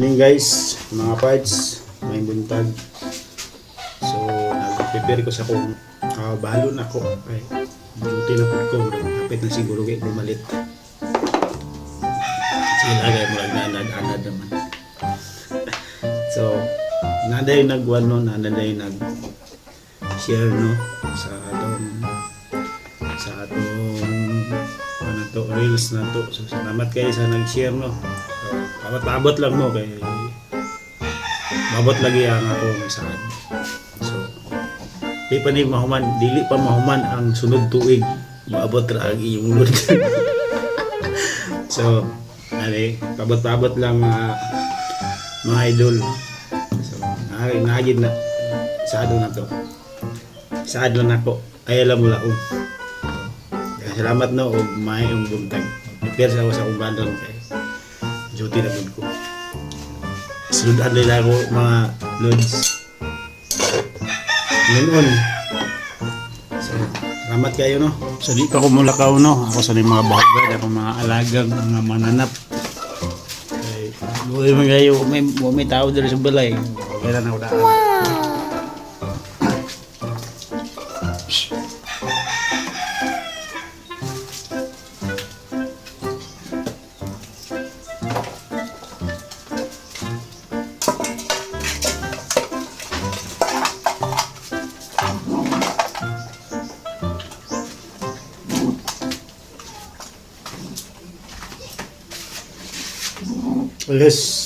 Morning guys, mga parts, may buntag. So, nag-prepare ko sa kung balon ako. Ay, duty na po ko. Kapit na siguro kayo bumalit. Sige lagay mo lang nanad-anad naman. So, naday nag-ano, naday nag-share no sa atong ano to, reels na to. So, salamat kayo sa nag-share no. Abot lang mo kay mabot lagi ang ako saan. So dili pa mahuman ang sunod tuig maabot ra ang iyong load. So pabot lang mga idol. So nagid na saado na to. Saado na ko ay alam mo laog. Salamat no og may buntag. Pero sa akong bandon kay duty na ko. Sundan nila ako mga loads. Noon. So, salamat kayo no. So di pa ko mulakaw no. Ako sa mga bahagad, ako mga alagang, mga mananap. Ay, buhay mga kayo, may tao dito sa balay. Kaya na udaan. Yes.